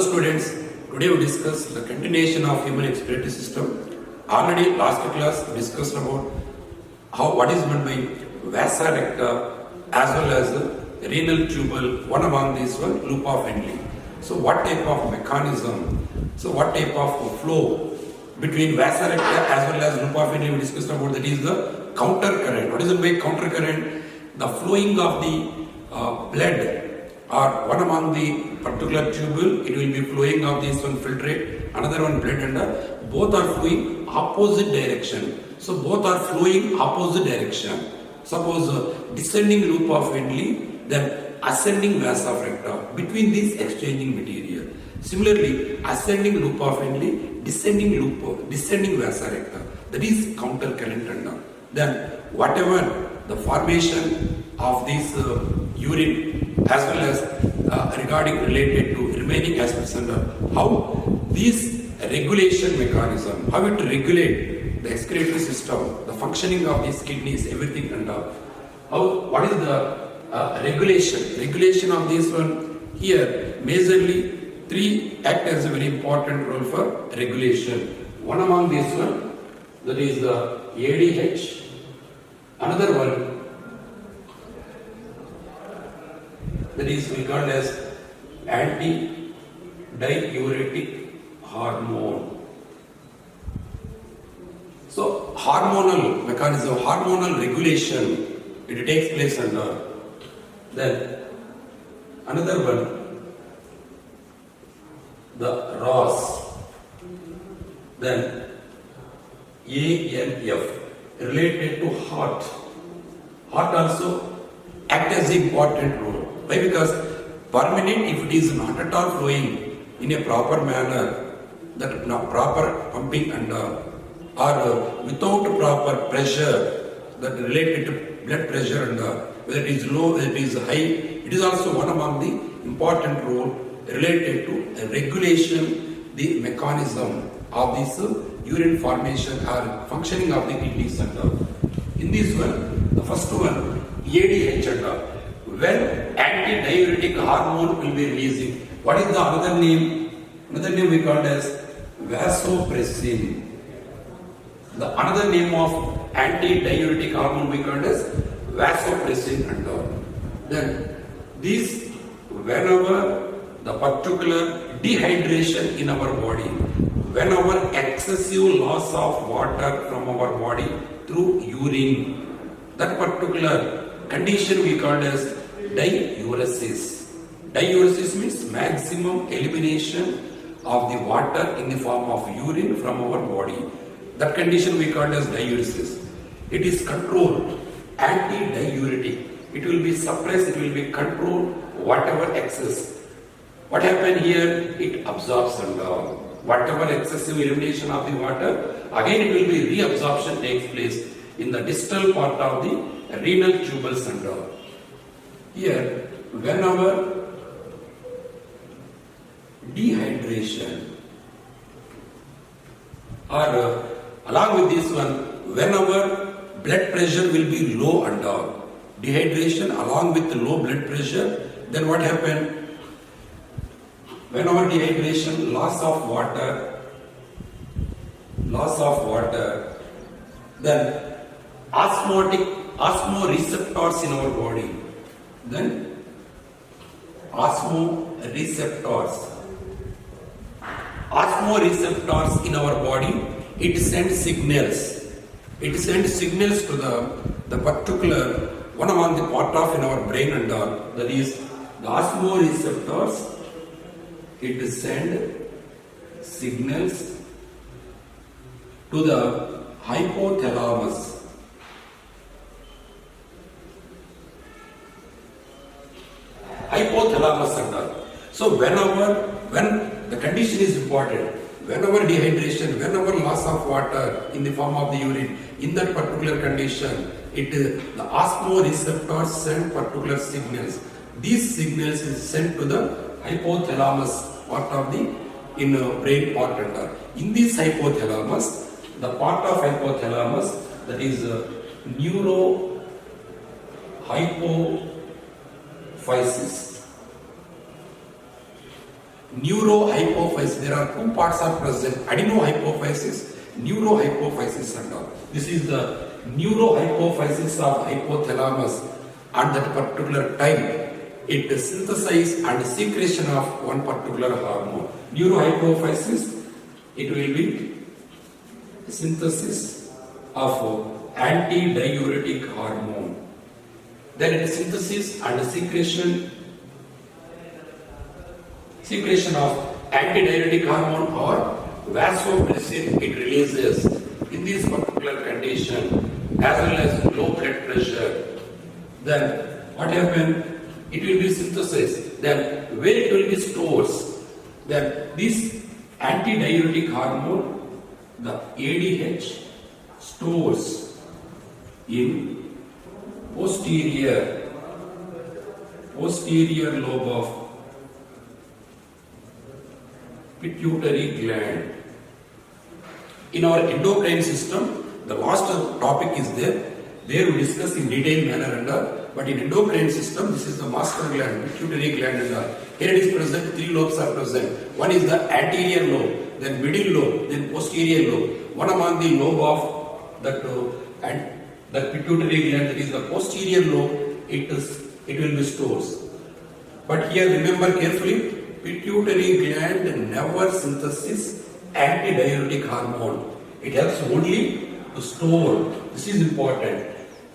Students, today we discuss the continuation of human expiratory system. Already last class we discussed about what is meant by vasa recta as well as the renal tubule, one among these one loop of Henle. So what type of mechanism, so what type of flow between vasa recta as well as loop of Henle we discussed about, that is the counter current. What is meant by counter current? The flowing of the blood or one among the particular tubule, it will be flowing of this one filtrate, another one blood, and both are flowing opposite direction. So both are flowing opposite direction. Suppose descending loop of Henle, then ascending vasa recta, between these exchanging material. Similarly, ascending loop of Henle, descending vasa recta, that is counter current, and then whatever the formation of this urine as well as regarding related to remaining aspects and how this regulation mechanism, how it regulate the excretory system, the functioning of these kidneys, everything, and what is the regulation of this one. Here majorly three act as a very important role for regulation. One among this one, that is the ADH, another one that is regarded as anti-diuretic hormone. So hormonal mechanism, hormonal regulation, it takes place under. Then another one, the ROS, then ANF, related to heart. Heart also act as an important role. Why? Because per minute, if it is not at all flowing in a proper manner, that proper pumping and or without proper pressure, that related to blood pressure and whether it is low, whether it is high, it is also one among the important role related to regulation, the mechanism of this urine formation or functioning of the kidney center. In this one, the first one, ADH, and when anti-diuretic hormone will be releasing. What is the another name? Another name we call as vasopressin. The another name of anti-diuretic hormone we call as vasopressin, and then this, whenever the particular dehydration in our body, whenever excessive loss of water from our body through urine, that particular condition we call as diuresis. Diuresis means maximum elimination of the water in the form of urine from our body. That condition we call as diuresis. It is controlled, anti-diuretic. It will be suppressed, it will be controlled, whatever excess. What happened here? It absorbs and whatever excessive elimination of the water, again it will be reabsorption takes place in the distal part of the renal tubules and here, whenever dehydration or along with this one, whenever blood pressure will be low and dehydration along with low blood pressure, then what happened? Whenever dehydration, loss of water, then osmoreceptors in our body. Then osmoreceptors in our body, it sends signals. It sends signals to the particular one among the part of in our brain, and that is the osmoreceptors. It sends signals to the hypothalamus. Hypothalamus and so when the condition is important, whenever dehydration, whenever loss of water in the form of the urine, in that particular condition, the osmoreceptors send particular signals. These signals is sent to the hypothalamus part of the brain part, and in this hypothalamus, the part of hypothalamus, that is neurohypophysis. neurohypophysis. There are two parts are present: adenohypophysis, neurohypophysis, and all. This is the neurohypophysis of hypothalamus. At that particular time, it synthesize and secretion of one particular hormone. Neurohypophysis, it will be synthesis of antidiuretic hormone. Then it is synthesis and secretion of antidiuretic hormone or vasopressin it releases in this particular condition, as well as low blood pressure. Then what happens? It will be synthesized. Then where it will be stores? Then this antidiuretic hormone, the ADH, stores in posterior lobe of pituitary gland. In our endocrine system, the last topic is there. There we discuss in detailed manner and but in endocrine system, this is the master gland, pituitary gland and here it is present, three lobes are present. One is the anterior lobe, then middle lobe, then posterior lobe. One among the lobe of that and the pituitary gland, that is the posterior lobe, it will be stores. But here remember carefully, pituitary gland never synthesis antidiuretic hormone. It helps only to store. This is important.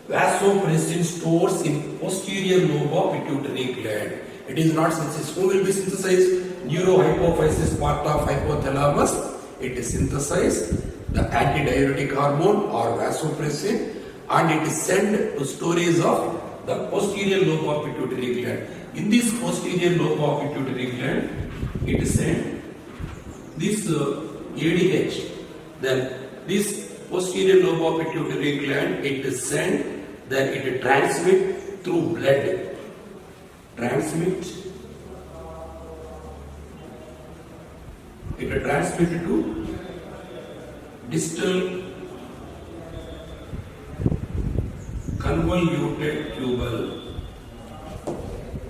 Vasopressin stores in posterior lobe of pituitary gland. It is not synthesized. Who will be synthesized? Neurohypophysis part of hypothalamus. It is synthesized the antidiuretic hormone or vasopressin, and it is sent to storage of the posterior lobe of pituitary gland. In this posterior lobe of pituitary gland, it is sent this ADH. Then this posterior lobe of pituitary gland, it is sent, then it transmit through blood. It transmit to distal convoluted tubule,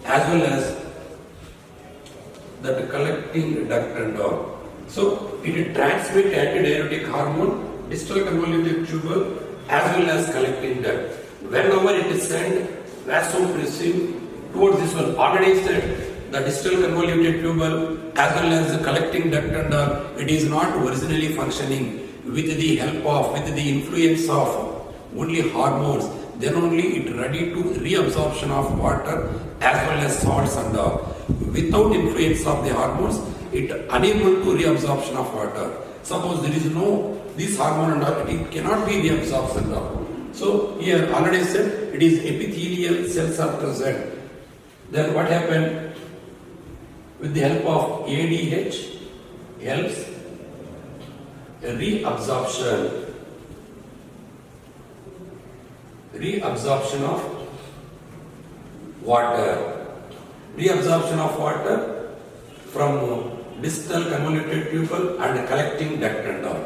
as well as that collecting duct and all. So it transmit antidiuretic hormone, distal convoluted tubule, as well as collecting duct. Whenever it is sent vasopressin towards this one, already said the distal convoluted tubule as well as the collecting duct and all, it is not originally functioning with the help of, with the influence of only hormones. Then only it ready to reabsorption of water as well as salts and all. Without influence of the hormones, it unable to reabsorption of water. Suppose there is no this hormone and all, it cannot be reabsorbed and all. So here already said it is epithelial cells are present. Then what happened? With the help of ADH helps reabsorption of water. Reabsorption of water from distal convoluted tubule and collecting duct and all.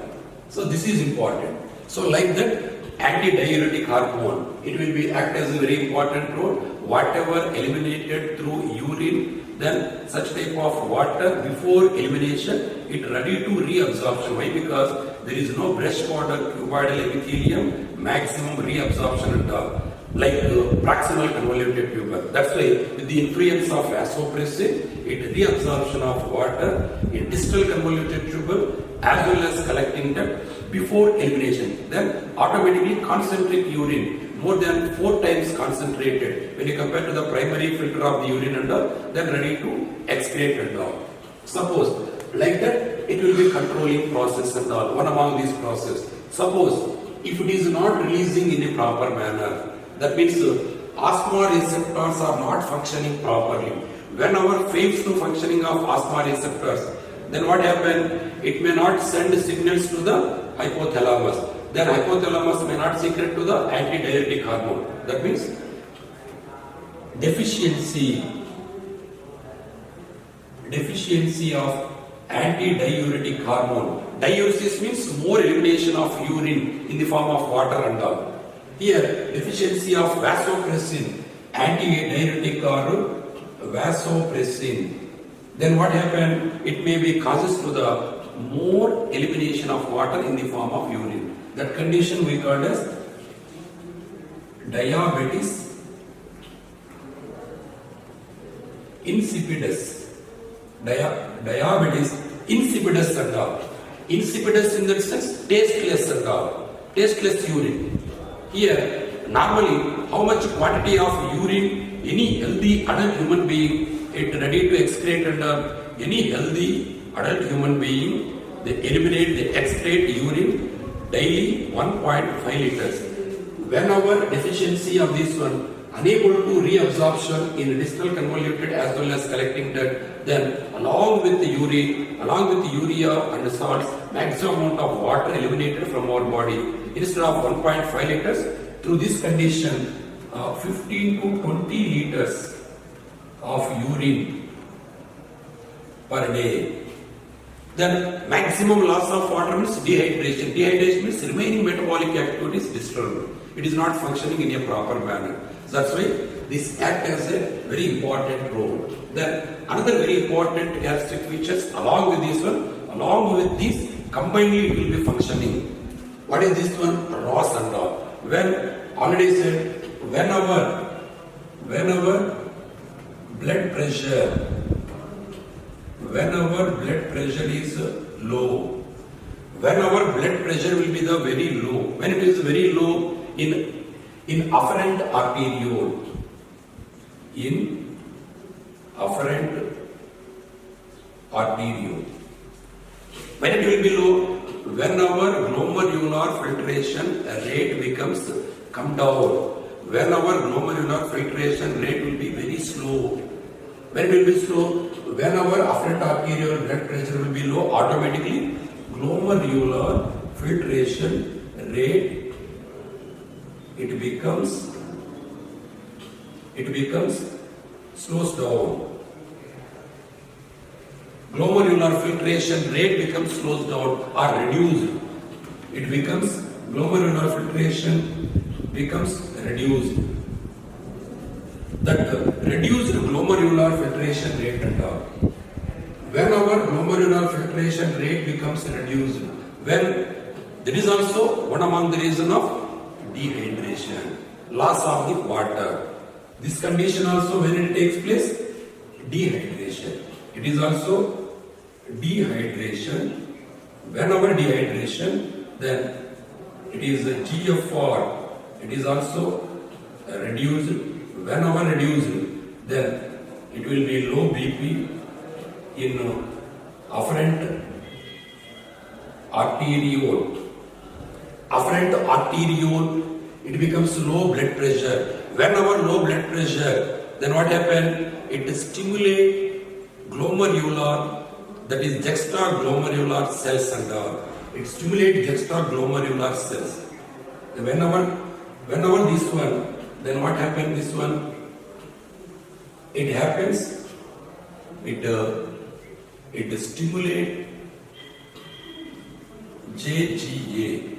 So this is important. So like that, antidiuretic hormone, it will be act as a very important role. Whatever eliminated through urine, then such type of water before elimination, it ready to reabsorption. Why? Because there is no breast border cuboidal epithelium, maximum reabsorption and all, like proximal convoluted tubule. That's why with the influence of vasopressin, it reabsorption of water in distal convoluted tubule as well as collecting duct before elimination. Then automatically concentric urine more than 4 times concentrated when you compare to the primary filter of the urine and all, then ready to excrete and all. Suppose like that, it will be controlling process and all, one among these process. Suppose if it is not releasing in a proper manner, that means asthma receptors are not functioning properly. Whenever fails to functioning of asthma receptors, then what happens? It may not send signals to the hypothalamus. Then hypothalamus may not secrete to the antidiuretic hormone. That means deficiency of antidiuretic hormone. Diuresis means more elimination of urine in the form of water and all. Here, deficiency of vasopressin, antidiuretic or vasopressin. then what happen? It may be causes to the more elimination of water in the form of urine. That condition we call as diabetes insipidus. Diabetes insipidus and all. Insipidus in that sense, tasteless and all. Tasteless urine. Here, normally, how much quantity of urine any healthy adult human being it ready to excrete under any healthy adult human being, they eliminate, they excrete urine daily 1.5 liters. Whenever deficiency of this one, unable to reabsorption in distal convoluted as well as collecting that, then along with the urine, along with the urea and salts, maximum amount of water eliminated from our body. Instead of 1.5 liters, through this condition, 15 to 20 liters of urine per day. Then maximum loss of water means dehydration. Dehydration means remaining metabolic activity is disturbed. It is not functioning in a proper manner. That's why this act has a very important role. Then another very important characteristic features along with this one, along with these combinedly it will be functioning. What is this one? ROS and all. When already said, whenever blood pressure is low, whenever blood pressure will be the very low, when it is very low in afferent arteriole, when it will be low, whenever glomerular filtration rate becomes come down, whenever glomerular filtration rate will be very slow, when it will be slow, whenever afferent arterial blood pressure will be low, automatically glomerular filtration rate it becomes slows down. Glomerular filtration rate becomes slows down or reduced. It becomes glomerular filtration becomes reduced. That reduced glomerular filtration rate and all. Whenever glomerular filtration rate becomes reduced, when there is also one among the reason of dehydration, loss of the water. This condition also when it takes place, dehydration. It is also dehydration. Whenever dehydration, then it is a GFR. It is also reduced. Whenever reduced, then it will be low BP in afferent arteriole. Afferent arteriole, it becomes low blood pressure. Whenever low blood pressure, then what happens? It stimulates glomerular, that is juxtaglomerular cells and all. It stimulates juxtaglomerular cells. Whenever this one, then what happens? This one, it happens. It stimulates JGA.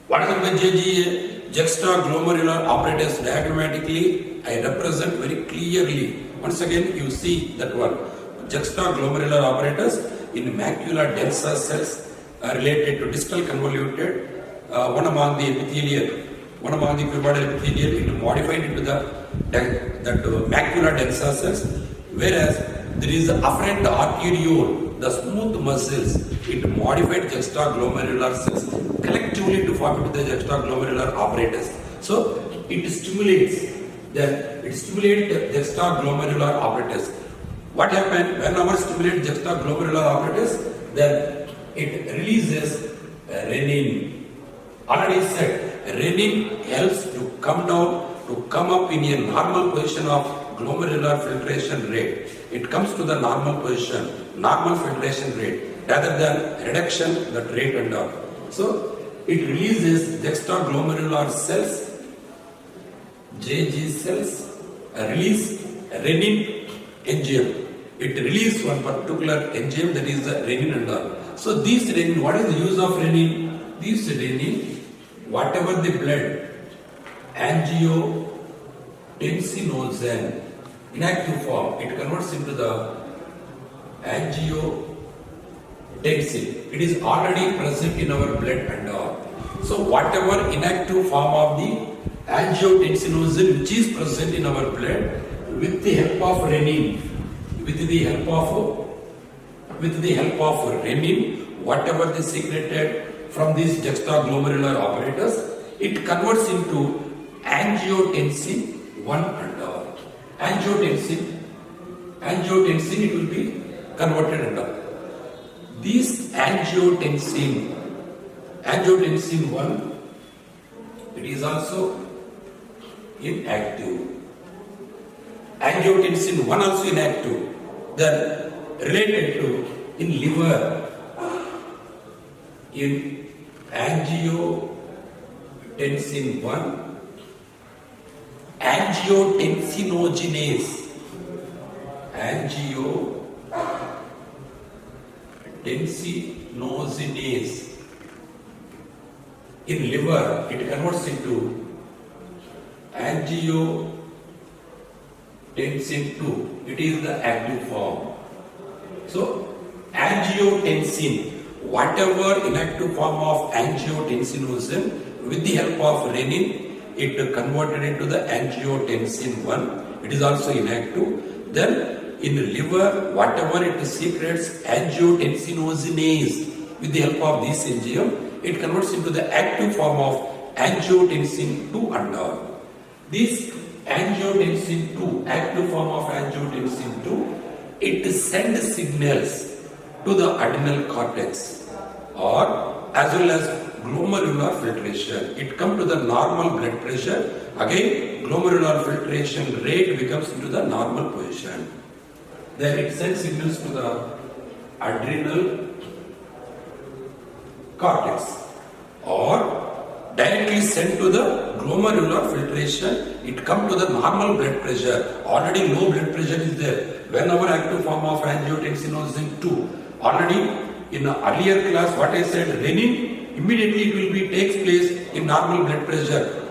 What is the JGA? Juxtaglomerular apparatus. Diagrammatically, I represent very clearly. Once again, you see that one. Juxtaglomerular apparatus in macula densa cells related to distal convoluted. One among the epithelial, one among the pyramidal epithelial, it modified into that macula densa cells. Whereas there is the afferent arteriole, the smooth muscles, it modified juxtaglomerular cells collectively to form into the juxtaglomerular apparatus. So it stimulates the juxtaglomerular apparatus. What happens whenever stimulates juxtaglomerular apparatus? Then it releases renin. Already said, renin helps to come down, to come up in a normal position of glomerular filtration rate. It comes to the normal position, normal filtration rate, rather than reduction that rate and all. So it releases juxtaglomerular cells, JG cells, release renin enzyme. It releases one particular enzyme, that is the renin and all. So this renin, what is the use of renin? This renin, whatever the blood, angiotensinogen, inactive form, it converts into the angiotensin. It is already present in our blood and all. So whatever inactive form of the angiotensinogen which is present in our blood, with the help of renin, with the help of renin, whatever they secreted from these juxtaglomerular apparatus, it converts into angiotensin 1 and all. Angiotensin it will be converted and all. This angiotensin 1, it is also inactive. Angiotensin 1 also inactive. Then related to in liver, in angiotensin 1, angiotensinogenase in liver, it converts into angiotensin 2. It is the active form. So angiotensin, whatever inactive form of angiotensinogen, with the help of renin, it converted into the angiotensin 1. It is also inactive. Then in liver, whatever it secretes angiotensinogenase, with the help of this enzyme, it converts into the active form of angiotensin 2 and all. This angiotensin 2, active form of angiotensin 2, it sends signals to the adrenal cortex or as well as glomerular filtration. It comes to the normal blood pressure. Again, glomerular filtration rate becomes into the normal position. Then it sends signals to the adrenal cortex or directly sent to the glomerular filtration. It comes to the normal blood pressure. Already low blood pressure is there. Whenever active form of angiotensinogen 2, already in the earlier class what I said, renin, immediately it will be takes place in normal blood pressure.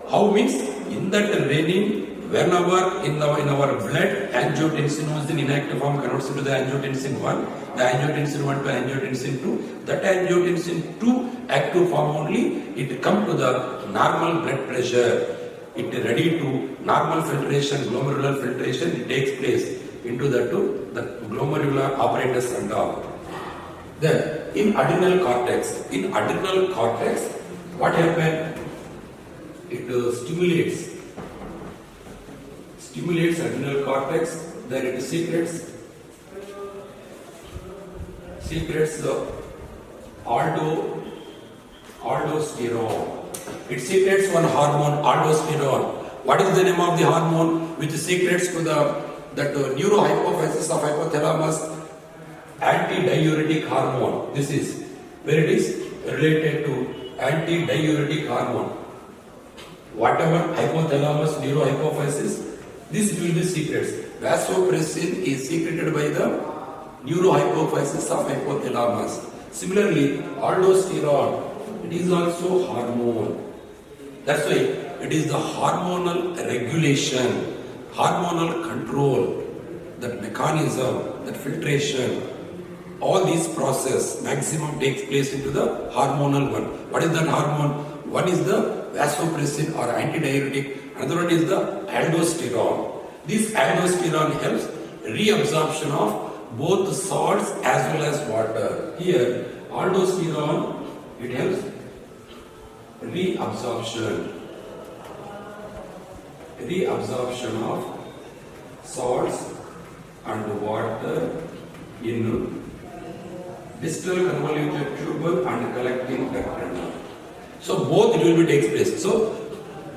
How means in that renin, whenever in our blood angiotensinogen inactive form converts into the angiotensin 1, the angiotensin 1 to angiotensin 2, that angiotensin 2 active form only, it come to the normal blood pressure. It ready to normal filtration, glomerular filtration, it takes place into the glomerular apparatus and all. Then in adrenal cortex, what happens? It stimulates adrenal cortex, then it secretes the aldosterone. It secretes one hormone, aldosterone. What is the name of the hormone which secretes to the neurohypophysis of hypothalamus? Antidiuretic hormone. This is where it is related to antidiuretic hormone. Whatever hypothalamus, neurohypophysis, this will be secrets. Vasopressin is secreted by the neurohypophysis of hypothalamus. Similarly, aldosterone, it is also hormone. That's why it is the hormonal regulation, hormonal control, that mechanism, that filtration, all these process maximum takes place into the hormonal one. What is that hormone? One is the vasopressin or antidiuretic, another one is the aldosterone. This aldosterone helps reabsorption of both salts as well as water. Here, aldosterone, it helps reabsorption of salts and water in distal convoluted tubule and collecting duct. So both it will be takes place. So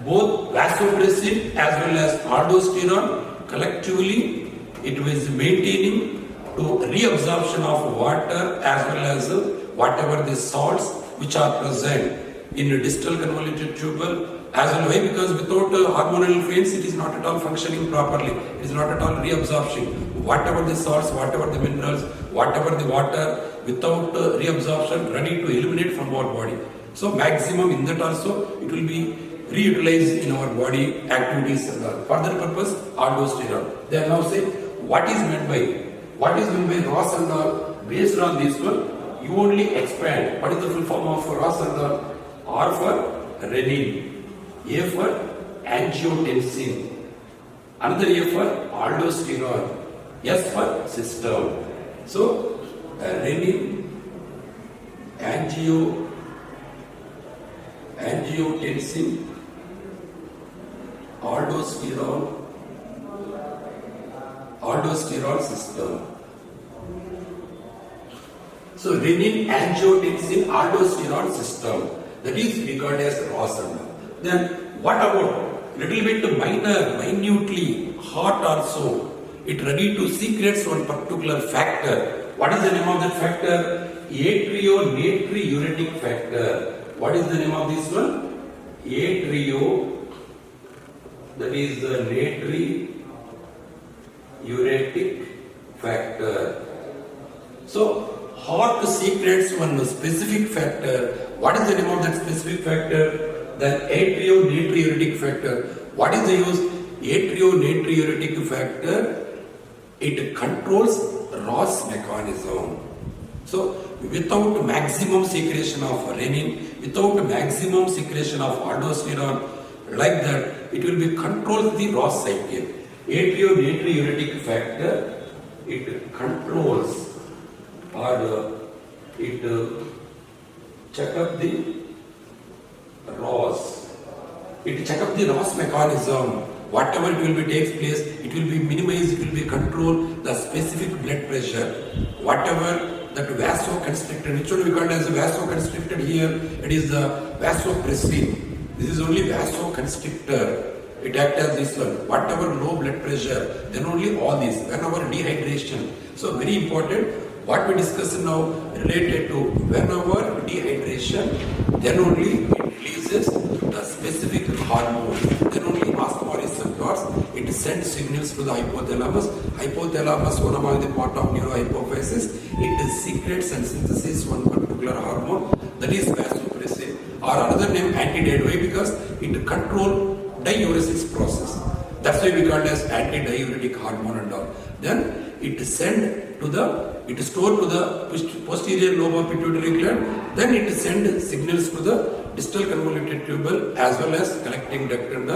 both vasopressin as well as aldosterone collectively it was maintaining to reabsorption of water as well as whatever the salts which are present in the distal convoluted tubule as well. Why? Because without hormonal influence it is not at all functioning properly. It is not at all reabsorption. Whatever the salts, whatever the minerals, whatever the water, without reabsorption, ready to eliminate from our body. So maximum in that also it will be reutilized in our body activities. For that purpose, aldosterone. They are now say what is meant by what is meant by ROS and all? Based on this one, you only expand. What is the full form of ROS and all? R for renin, A for angiotensin, another A for aldosterone, S for system. So renin, angiotensin, aldosterone system. So renin, angiotensin, aldosterone system, that is regarded as ROS. Then what about little bit minutely heart also? It ready to secrete one particular factor. What is the name of that factor? Atrionatriuretic factor. What is the name of this one? That is the natriuretic factor. So heart secretes one specific factor. What is the name of that specific factor? The atrionatriuretic factor. What is the use? Atrionatriuretic factor, it controls ROS mechanism. So without maximum secretion of renin, without maximum secretion of aldosterone, like that, it will be controls the ROS cycle. Atrionatriuretic factor, it controls or it check up the ROS. It check up the ROS mechanism. Whatever it will be takes place, it will be minimized, it will be controlled the specific blood pressure. Whatever that vasoconstrictor, which one we call as vasoconstrictor here, it is the vasopressin. This is only vasoconstrictor. It acts as this one. Whatever low blood pressure, then only all this. Whenever dehydration. So very important. What we discuss now related to whenever dehydration, then only it releases the specific hormone. Then only osmotic receptors, it sends signals to the hypothalamus. Hypothalamus, one among the part of neurohypophysis, it secretes and synthesizes one particular hormone, that is vasopressin, or another name antidiuretic. Why? Because it controls diuresis process. That's why we call it as antidiuretic hormone and all. Then it stored to the posterior lobe of pituitary gland. Then it sends signals to the distal convoluted tubule as well as collecting duct and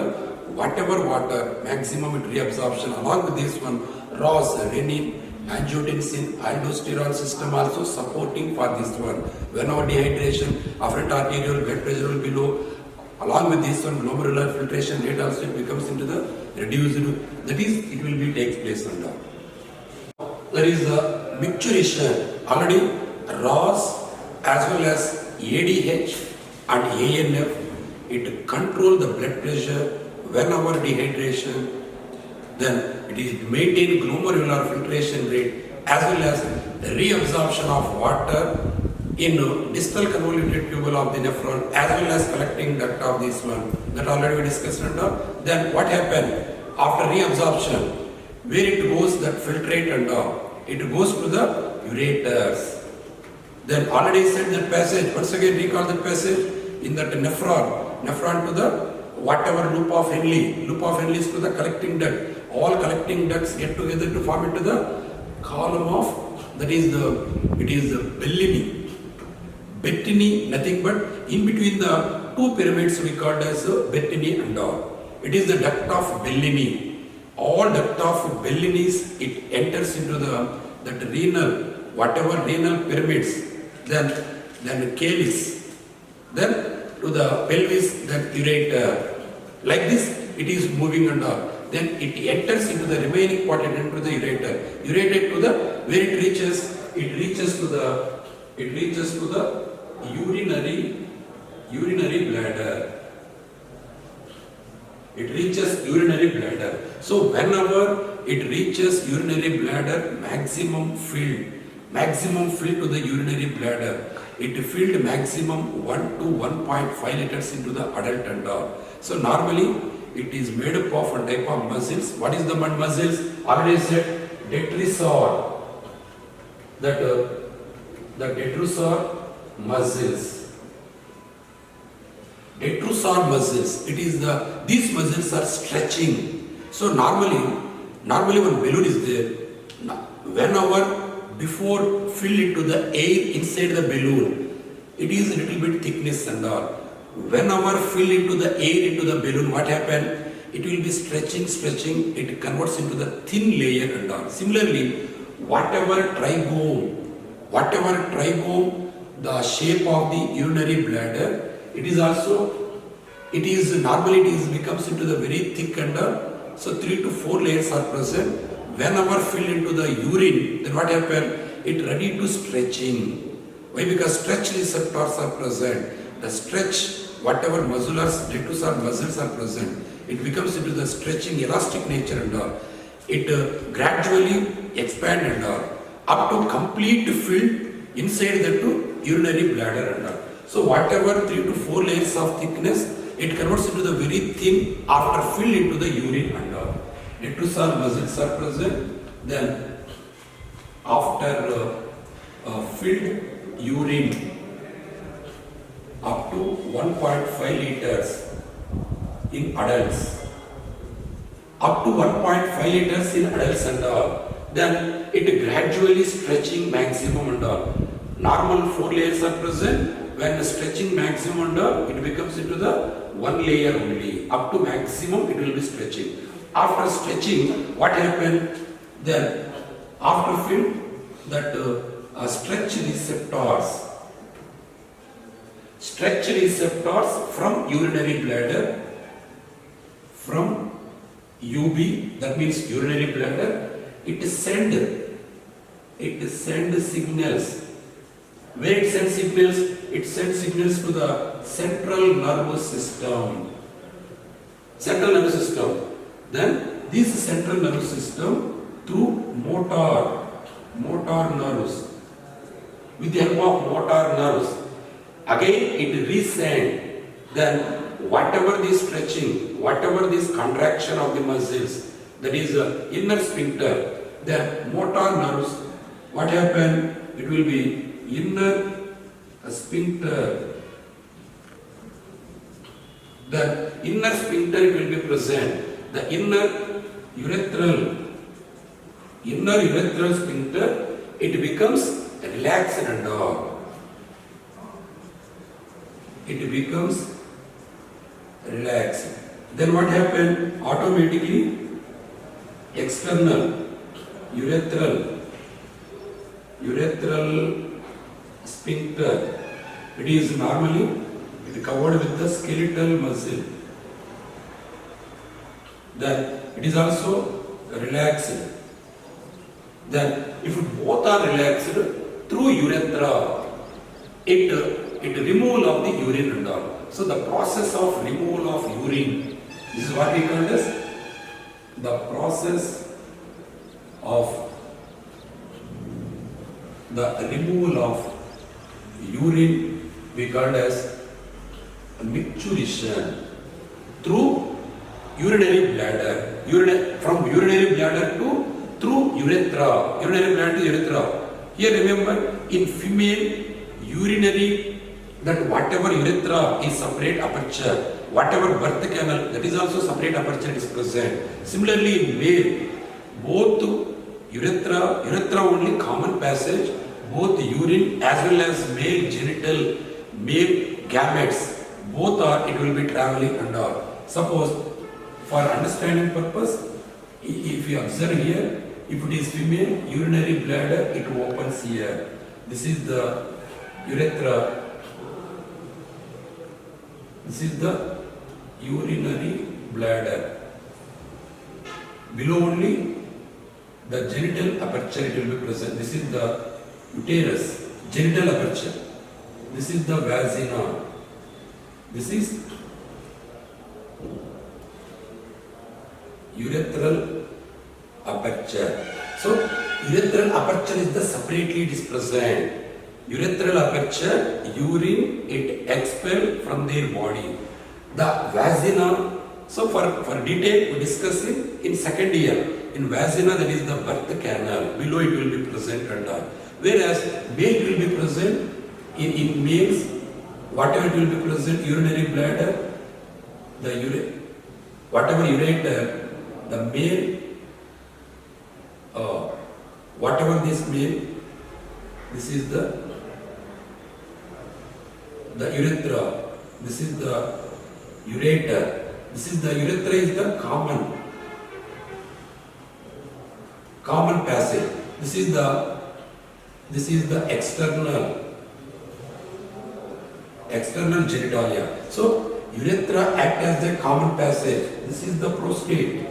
whatever water, maximum reabsorption. Along with this one, ROS, renin, angiotensin, aldosterone system also supporting for this one. Whenever dehydration, afferent arterial blood pressure will be low. Along with this one, glomerular filtration rate also it becomes into the reduced. That is, it will be takes place on that. There is the micturition. Already ROS as well as ADH and ANF, it control the blood pressure whenever dehydration. Then it is maintain glomerular filtration rate as well as reabsorption of water in distal convoluted tubule of the nephron as well as collecting duct of this one. That already we discussed. Then what happened after reabsorption? Where it goes, that filtrate and it goes to the ureters. Then already said that passage, once again recall that passage in that nephron to the whatever loop of Henle is to the collecting duct. All collecting ducts get together to form into the column of, that is the Bettini, nothing but in between the two pyramids we called as Bettini and all. It is the duct of Bellini. All duct of Bellini's, it enters into that renal pyramids, then calyx, then to the pelvis, that ureter. Like this, it is moving and all. Then it enters into the remaining part and into the ureter. Ureter to the where it reaches to the urinary bladder. It reaches urinary bladder. So whenever it reaches urinary bladder, maximum filled to the urinary bladder. It filled maximum 1 to 1.5 liters into the adult and all. So normally it is made up of a type of muscles. What is the muscles? Already said detrusor. The detrusor muscles. Detrusor muscles. It is these muscles are stretching. So normally when balloon is there, Now, whenever before fill into the air inside the balloon, it is a little bit thickness and all. Whenever fill into the air into the balloon, what happen? It will be stretching, it converts into the thin layer and all. Similarly, whatever trigone, the shape of the urinary bladder, it is normally becomes into the very thick and all. So 3 to 4 layers are present. Whenever fill into the urine, then what happen? It ready to stretching. Why? Because stretch receptors are present. The stretch, whatever muscles are present, it becomes into the stretching elastic nature and all. It gradually expand and all up to complete fill inside the urinary bladder and all. So whatever 3 to 4 layers of thickness, it converts into the very thin after fill into the urine and all. Detrusor muscles are present. Then after filled urine up to 1.5 liters in adults, up to 1.5 liters in adults and all, then it gradually stretching maximum and all. Normal 4 layers are present. When the stretching maximum and all, it becomes into the 1 layer only. Up to maximum it will be stretching. After stretching, what happened? Then after fill, that stretch receptors from urinary bladder, from UB, that means urinary bladder, it send signals. Where it sends signals? It sends signals to the central nervous system. Then this central nervous system through motor nerves. With the help of motor nerves, again it resend. Then whatever this stretching, whatever this contraction of the muscles, that is inner sphincter, then motor nerves, what happen? It will be inner sphincter. The inner sphincter will be present. The inner urethral sphincter, it becomes relaxed and all. It becomes relaxed. Then what happened? Automatically, external urethral sphincter, it is normally covered with the skeletal muscle. Then it is also relaxed. Then if both are relaxed, through urethra, it removal of the urine and all. So the process of removal of urine, this is what we call as the process of the removal of urine, we call as micturition through urinary bladder. From urinary bladder to through urethra. Urinary bladder to urethra. Here remember, in female urinary, that whatever urethra is separate aperture, whatever birth canal, that is also separate aperture is present. Similarly in male, both urethra only common passage, both urine as well as male genital, male gametes, both are, it will be traveling and all. Suppose for understanding purpose, if you observe here, if it is female urinary bladder, it opens here. This is the urethra. This is the urinary bladder. Below only the genital aperture, it will be present. This is the uterus, genital aperture. This is the vagina. This is urethral aperture. So urethral aperture is the separately it is present. Urethral aperture, urine, it expelled from their body. The vagina, so for detail we discuss in second year. In vagina, that is the birth canal. Below it will be present and all. Whereas male will be present in males, whatever it will be present, urinary bladder, whatever ureter, the male whatever this means, this is the urethra, this is the ureter, this is the urethra is the common passage. This is the external genitalia. So urethra act as the common passage. This is the prostate.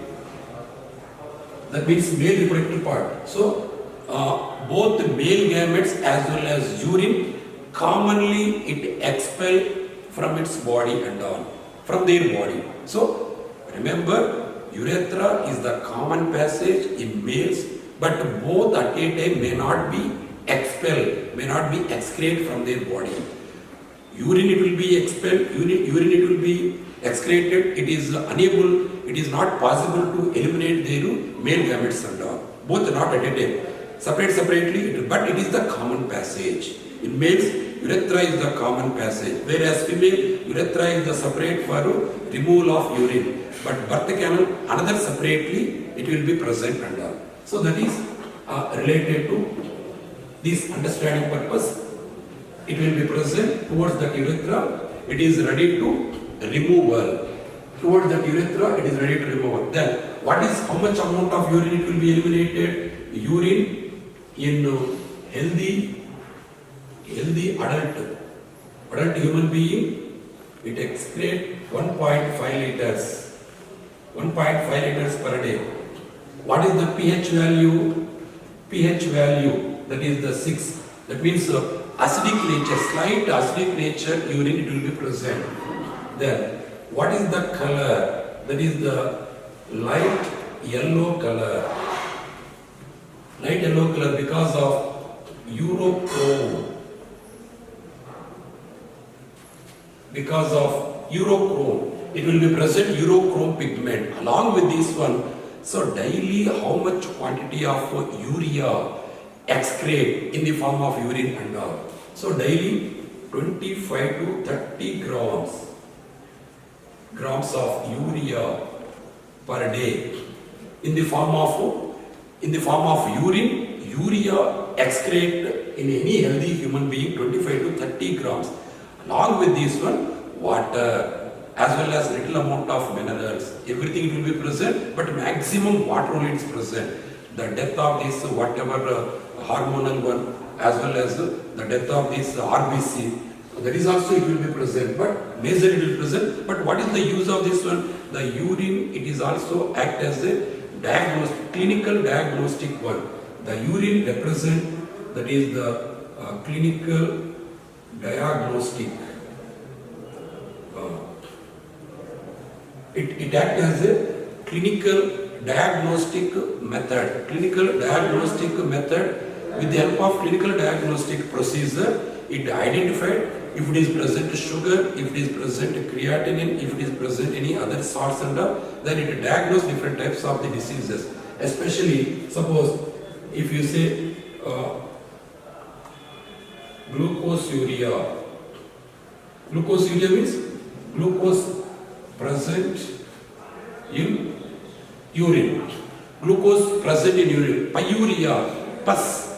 That means male reproductive part. So both the male gametes as well as urine commonly it expel from its body and all, from their body. So remember, urethra is the common passage in males, but both at a time may not be expelled, may not be excreted from their body. Urine it will be expelled, urine it will be excreted, it is unable, it is not possible to eliminate their male gametes and all. Both not at a time. Separately, but it is the common passage. In males, urethra is the common passage, whereas female, urethra is the separate for removal of urine. But birth canal, another separately, it will be present and all. So that is related to this understanding purpose. It will be present towards the urethra. It is ready to removal. Towards the urethra, it is ready to removal. Then, what is how much amount of urine it will be eliminated? Urine in healthy adult human being, it excretes 1.5 liters. 1.5 liters per day. What is the pH value? pH value, that is the 6. That means acidic nature, slight acidic nature urine it will be present. Then what is the color? That is the light yellow color. Light yellow color because of urochrome. Because of urochrome. It will be present urochrome pigment. Along with this one, so daily how much quantity of urea excrete in the form of urine and all. So daily 25 to 30 grams of urea per day in the form of urine. Urea excrete in any healthy human being 25 to 30 grams. Along with this one, water as well as little amount of minerals. Everything will be present, but maximum water only is present. The death of this whatever hormonal one as well as the death of this RBC, that is also it will be present, but major it will present. But what is the use of this one? The urine, it is also act as a clinical diagnostic one. The urine represent, that is the clinical diagnostic. It acts as a clinical diagnostic method. Clinical diagnostic method, with the help of clinical diagnostic procedure, it identified if it is present sugar, if it is present creatinine, if it is present any other salts and all, then it diagnose different types of the diseases. Especially, suppose if you say glucose urea. Glucose urea means glucose present in urine. Glucose present in urine. Pyuria, pus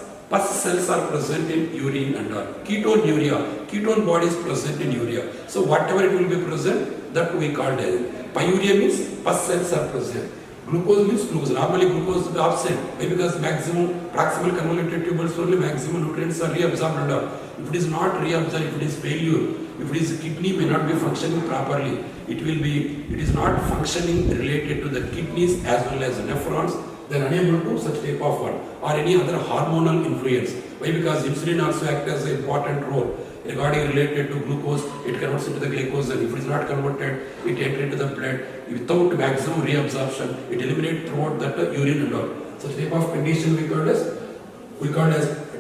cells are present in urine and all. Ketone urea, ketone body is present in urea. So whatever it will be present, that we call as pyuria means pus cells are present. Glucose means glucose. Normally glucose will be absent. Why? Because maximum proximal convoluted tubules only maximum nutrients are reabsorbed and all. If it is not reabsorbed, if it is failure, if it is kidney may not be functioning properly, it is not functioning related to the kidneys as well as nephrons, then unable to such type of one or any other hormonal influence. Why? Because insulin also acts as an important role regarding related to glucose. It converts into the glycogen. If it is not converted, it enters into the blood without maximum reabsorption. It eliminates throughout that urine and all. Such type of condition we call as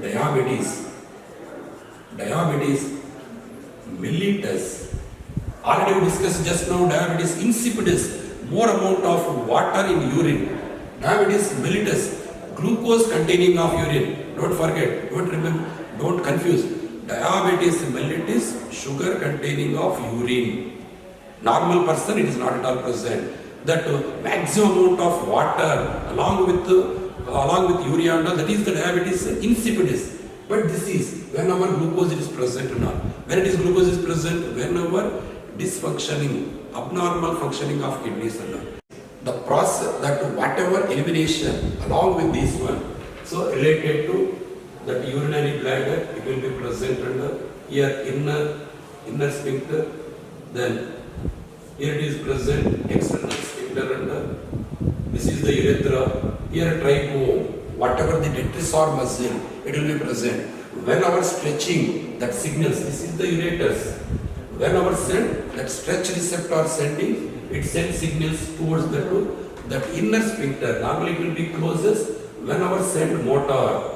diabetes. Diabetes mellitus. Already we discussed just now diabetes insipidus, more amount of water in urine. Diabetes mellitus, glucose containing of urine. Don't forget, don't confuse. Diabetes mellitus, sugar containing of urine. Normal person, it is not at all present. That maximum amount of water along with along with urea and all, that is the diabetes insipidus. But this is whenever glucose is present or not. When it is glucose is present, whenever dysfunctioning, abnormal functioning of kidneys and all. The process that whatever elimination along with this one, so related to that urinary bladder, it will be present under here inner sphincter, then here it is present external sphincter under, this is the urethra, here trigone, whatever the detrusor muscle, it will be present. When our stretching, that signals, this is the ureters. When our send, that stretch receptor sending, it sends signals towards that inner sphincter. Normally it will be closest when our send motor.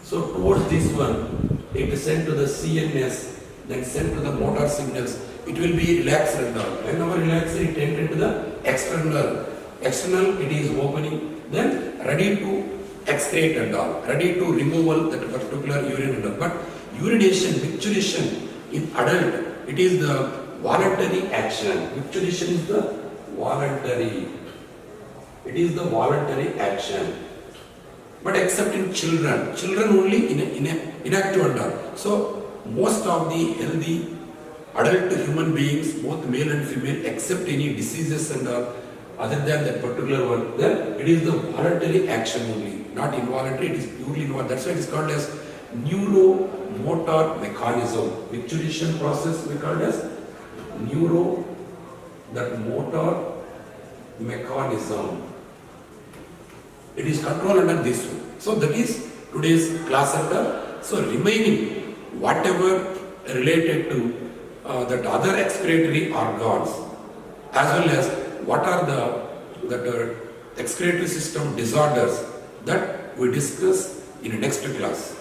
So towards this one, it is sent to the CNS, then sent to the motor signals. It will be relaxed and down. Whenever relaxed, it enter into the external. External, it is opening, then ready to excrete and all, ready to removal that particular urine and all. But urination, micturition in adult, it is the voluntary action. Micturition is the voluntary. It is the voluntary action. But except in children only in inactive and all. So most of the healthy adult human beings, both male and female, except any diseases and all, other than that particular one, then it is the voluntary action only, not involuntary, it is purely involuntary. That's why it is called as neuromotor mechanism. Micturition process we called as motor mechanism. It is controlled under this one. So that is today's class under. So remaining whatever related to that other excretory organs, as well as what are the excretory system disorders, that we discuss in the next class.